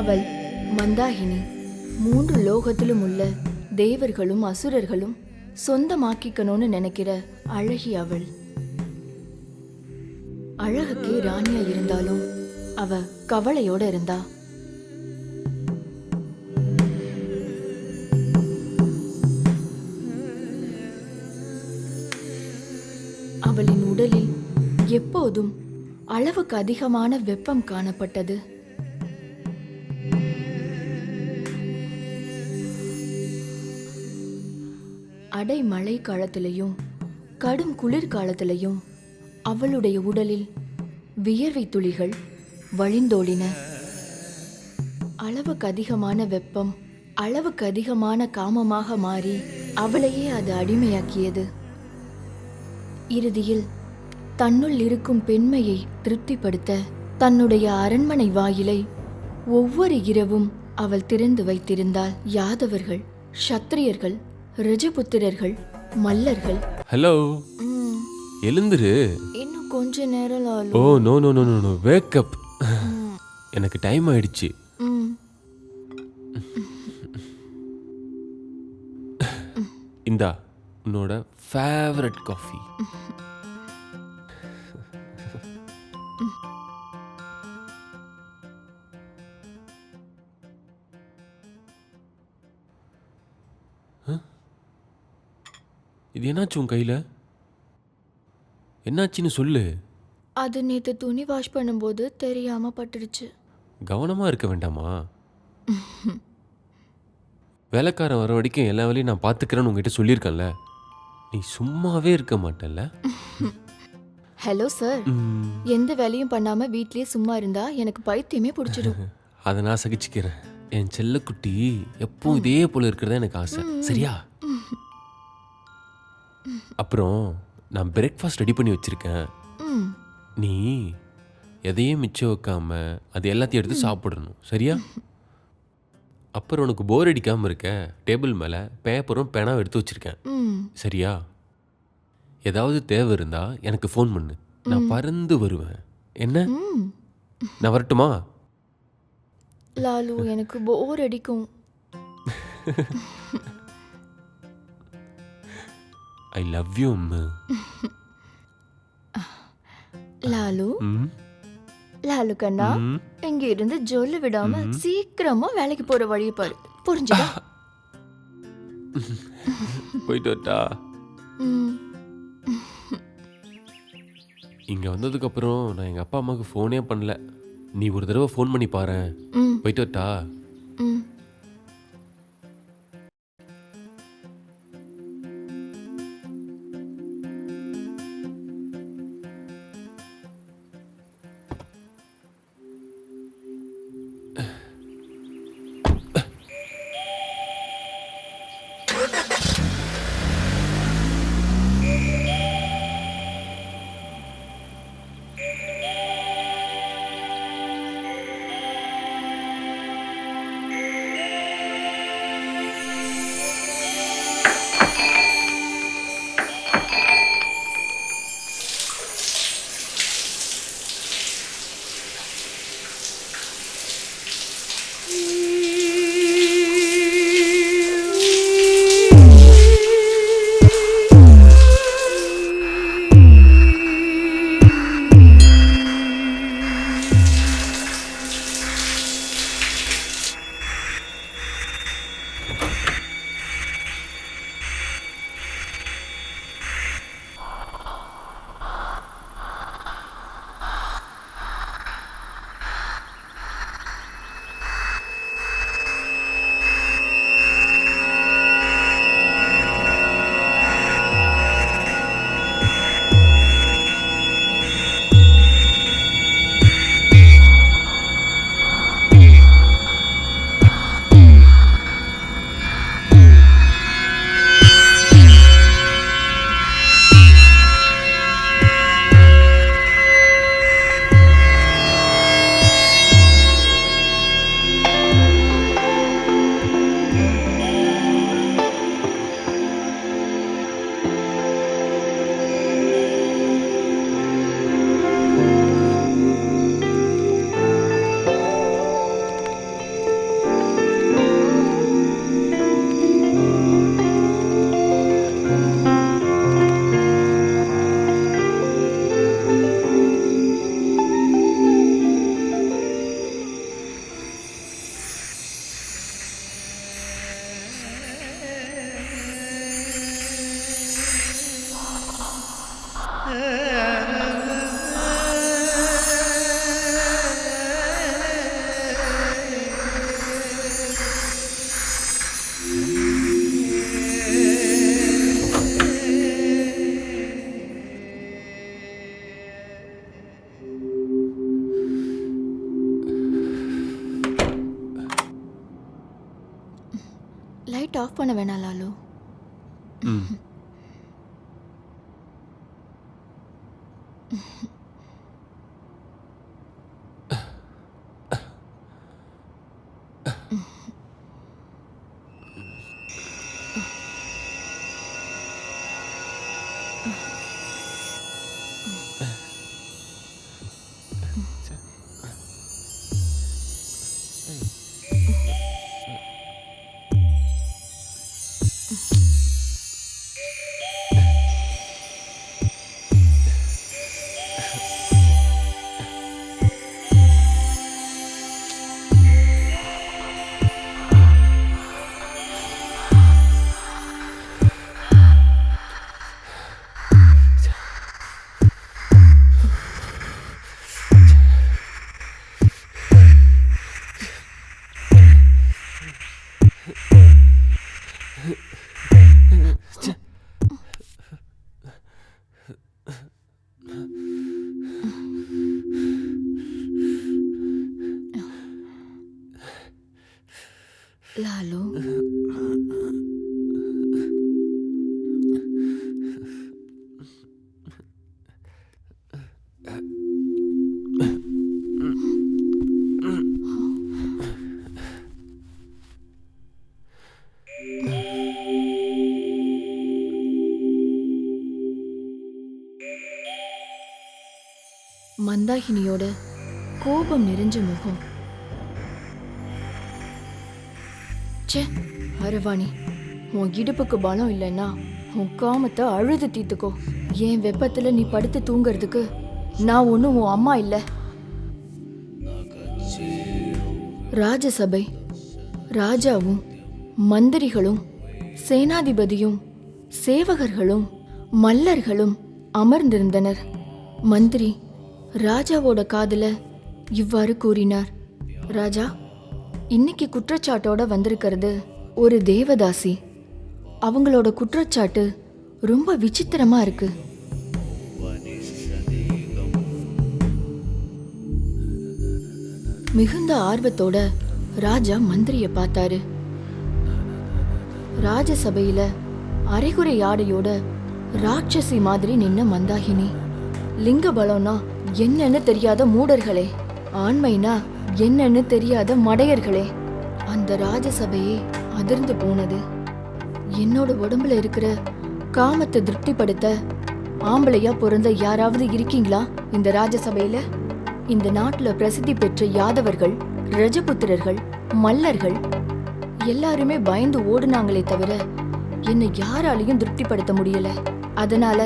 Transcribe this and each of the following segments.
அவள் மந்தாகினி. 3 லோகத்திலும் உள்ள தேவர்களும் அசுரர்களும் சொந்தமாக்கிக்கணும்னு நினைக்கிற அழகி அவள். அழகுக்கே ராணியா இருந்தாலும் அவ கவலையோட இருந்தா. அவளின் உடலில் எப்போதும் அளவுக்கு அதிகமான வெப்பம் காணப்பட்டது. அடை மழை காலத்திலையும் கடும் குளிர்காலத்திலையும் அவளுடைய உடலில் வியர்வை துளிகள் வழிந்தோடின. அளவுக்கு அதிகமான வெப்பம் அளவுக்கு அதிகமான காமமாக மாறி அவளையே அது அடிமையாக்கியது. இறுதியில் தன்னுள் இருக்கும் பெண்மையை திருப்திப்படுத்த தன்னுடைய அரண்மனை வாயிலை ஒவ்வொரு இரவும் அவள் திறந்து வைத்திருந்தாள். யாதவர்கள், சத்திரியர்கள், ரஜபுத்திரர்கள், மல்லர்கள். ஹலோ, எழுந்துரு. இன்னும் கொஞ்ச நேரம். Oh no no no no, wake up. எனக்கு டைம் ஆயிடுச்சு. இந்தா உன்னோட ஃபேவரட் காஃபி. இது என்னாச்சு உன் கையில்? என்னாச்சுன்னு சொல்லு. அது நேற்று துணி வாஷ் பண்ணும்போது தெரியாம பட்டுடுச்சு. கவனமாக இருக்க வேண்டாமா? வேலைக்காரன் வர வரைக்கும் எல்லா வேலையும் நான் பார்த்துக்கிறேன்னு உங்ககிட்ட சொல்லியிருக்கேன்ல. நீ சும்மாவே இருக்க மாட்டல்ல? ஹலோ சார், எந்த வேலையும் பண்ணாம வீட்லயே சும்மா இருந்தா எனக்கு பைத்தியமே பிடிச்சிடும். அதை நான் சகிச்சுக்கிறேன். என் செல்லக்குட்டி எப்பவும் இதே போல இருக்கிறதா எனக்கு ஆசை. சரியா? அப்புறம் நான் பிரேக்ஃபாஸ்ட் ரெடி பண்ணி வச்சிருக்கேன். நீ எதையும் மிச்சம் வைக்காம அது எல்லாத்தையும் எடுத்து சாப்பிடணும். சரியா? அப்புறம் உனக்கு போர் அடிக்காமல் இருக்க டேபிள் மேலே பேப்பரும் பேனாவும் எடுத்து வச்சிருக்கேன். சரியா? ஏதாவது தேவை இருந்தா எனக்கு ஃபோன் பண்ணு, நான் பறந்து வருவேன். என்ன? நான் வரட்டுமா? லாலு, எனக்கு போர் அடிக்கும். I love you Ammu. Lalu, Lalu கண்ணா, இங்க இருந்து ஜொல்லு விடாம சீக்கிரமா வேலைக்கு போற வழியை பாரு. புரிஞ்சுதா? போயிட்டு வரட்டா? இங்க வந்ததுக்கு அப்புறம் நான் எங்க அப்பா அம்மாவுக்கு ஃபோனே பண்ணல. நீ ஒரு தடவை ஃபோன் பண்ணி பாரு. போயிட்டு வரட்டா? லைட் ஆஃப் பண்ண வேணாம் லாலு. ம் லாலு, மந்தாகினியோட கோபம் நிறைஞ்ச முகம். ச்சே அரவாணி, உன் இடுப்புக்கு பலம் இல்லைன்னா உன் காமத்தை அழுது தீத்துக்கோ. என் வெப்பத்துல நீ படுத்து தூங்கறதுக்கு நான் ஒன்றும் உன் அம்மா இல்லை. ராஜசபை, ராஜாவும் மந்திரிகளும் சேனாதிபதியும் சேவகர்களும் மல்லர்களும் அமர்ந்திருந்தனர். மந்திரி ராஜாவோட காதுல இவ்வாறு கூறினார். ராஜா, இன்னைக்கு குற்றச்சாட்டோட வந்திருக்கிறது ஒரு தேவதாசி. அவங்களோட குற்றச்சாட்டு ரொம்ப விசித்திரமா இருக்கு. மிகுந்த ஆர்வத்தோட ராஜா மந்திரிய பார்த்தாரு. ராஜசபையில அரைகுறை ஆடையோட ராட்சசி மாதிரி நின்ன மந்தாகினி. லிங்க பலம்னா என்னன்னு தெரியாத மூடர்களே, ஆண்மைனா என்னன்னு தெரியாத மடையர்களே. அந்த ராஜசபையே அதிர்ந்து போனது. என்னோட உடம்புல இருக்கிற காமத்தை திருப்திப்படுத்த ஆம்பளையா பிறந்த யாராவது இருக்கீங்களா இந்த ராஜசபையில? இந்த நாட்டுல பிரசித்தி பெற்ற யாதவர்கள், ரஜபுத்திரர்கள், மல்லர்கள் எல்லாருமே பயந்து ஓடுனாங்களே தவிர என்னை யாராலையும் திருப்திப்படுத்த முடியல. அதனால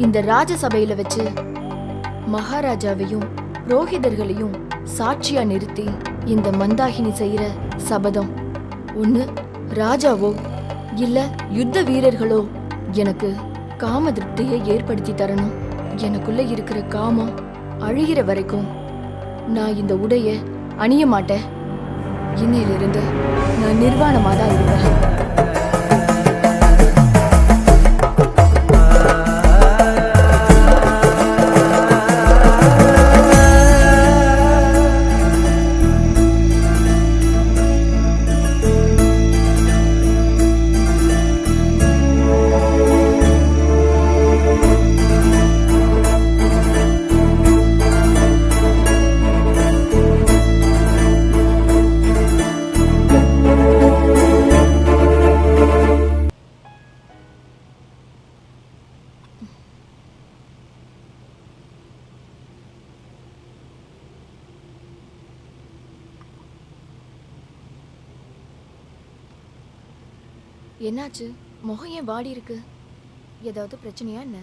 இந்த ராஜசபையில வச்சு மகாராஜாவையும் புரோகிதர்களையும் சாட்சியா நிறுத்தி இந்த மந்தாகினி செய்யற சபதம், ஒண்ணு ராஜாவோ இல்ல யுத்த வீரர்களோ எனக்கு காம திருப்தியை ஏற்படுத்தி தரணும். எனக்குள்ள இருக்கிற காமம் அழிகிற வரைக்கும் நான் இந்த உடைய அணிய மாட்டேன். இன்னையிலிருந்து நான் நிர்வாணமா தான் இருப்பேன். என்னாச்சு? முகம் ஏன் வாடி இருக்கு? ஏதாவது பிரச்சனையா என்ன?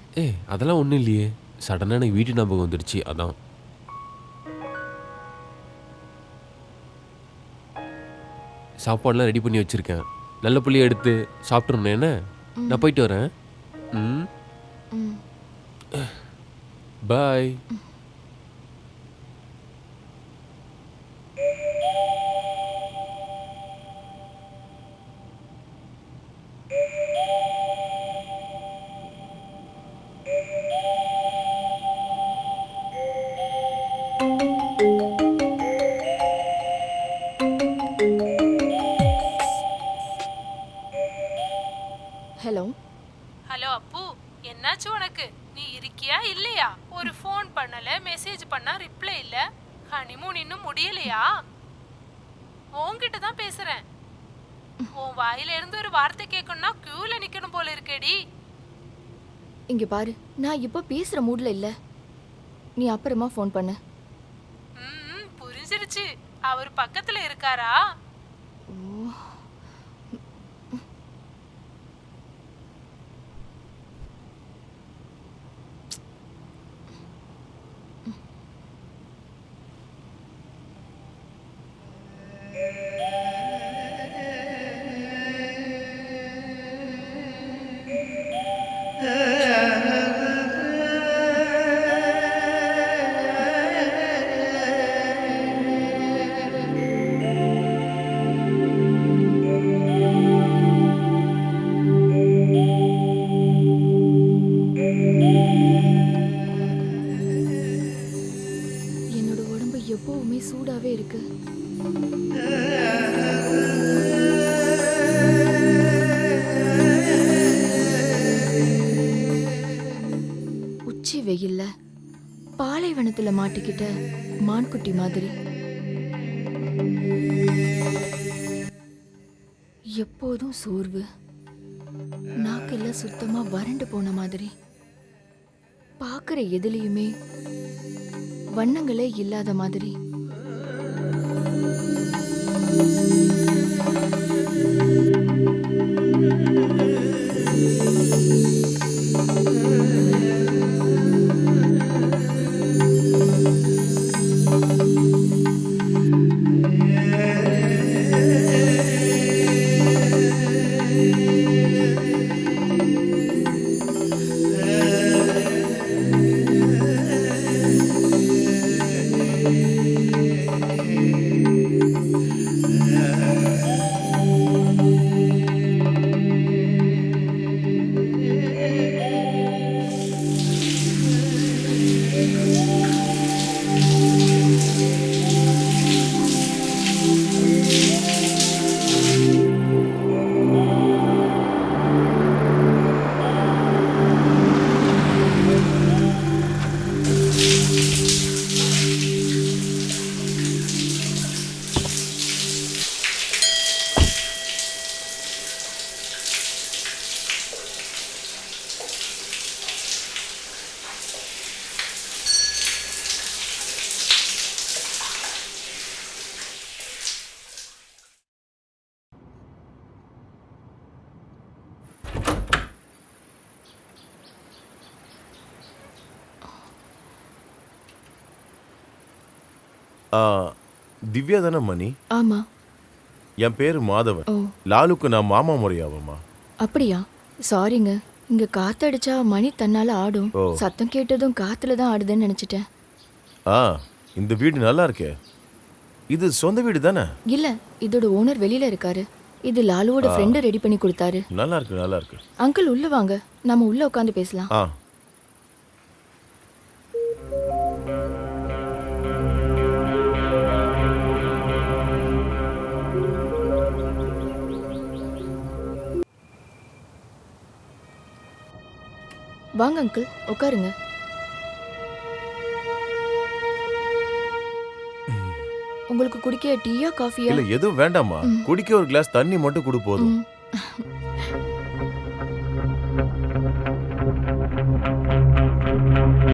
அதெல்லாம் ஒன்றும் இல்லையே. சடனாக எனக்கு வீட்டு ஞாபகம் வந்துடுச்சு, அதான். சாப்பாடுலாம் ரெடி பண்ணி வச்சுருக்கேன். நல்ல புள்ளியை எடுத்து சாப்பிட்றணும். என்ன, நான் போயிட்டு வரேன். பாய். ஹனிமூன் இன்னும் முடியலையா? உன்கிட்ட தான் பேசுறேன். உன் வாயில இருந்து ஒரு வார்த்தை கேட்கணும்னா கியூல நிக்கணும் போல இருக்கேடி. இங்க பாரு, நான் இப்போ பேசுற மூட்ல இல்ல. நீ அப்புறமா ஃபோன் பண்ணு. புரிஞ்சிருச்சு. அவர் பக்கத்துல இருக்காரா? என்னோட உடம்பு எப்பவுமே சூடாவே இருக்கு. உச்சி வெயில்ல பாலைவனத்துல மாட்டிக்கிட்ட மான்குட்டி மாதிரி எப்போதும் சோர்வு, நாக்கெல்லாம் சுத்தமா வறண்டு போன மாதிரி, பார்க்குற எதுலயுமே வண்ணங்களே இல்லாத மாதிரி. திவ்யா தானே மணி? ஆமா. என் பேரு மாதவன். ஓ, லாலுக்கு நான் மாமா முறையாவம்மா. அப்படியா? சாரிங்க. இங்க காத்தடிச்சா மணி தன்னால ஆடும். ஓ. சத்தம் கேட்டதும் காத்துல தான் ஆடுதுன்னு நினைச்சிட்டேன். ஆ, இந்த வீடு நல்லா இருக்கே. இது சொந்த வீடு தானே? இல்ல, இதோட ஓனர் வெளியில இருக்காரு. இது லாலுவோட ஃப்ரெண்டு ரெடி பண்ணி கொடுத்தாரு. நல்லா இருக்கு, நல்லா இருக்கு. அங்கிள் உள்ள வாங்க, நம்ம உள்ள உட்காந்து பேசலாம். ஆ, வாங்க அங்கிள், உட்காருங்க. உங்களுக்கு குடிக்க டீயா காஃபியா? இல்ல எதுவும் வேண்டாம்மா. குடிக்க ஒரு கிளாஸ் தண்ணி மட்டும் குடு போதும். ம்.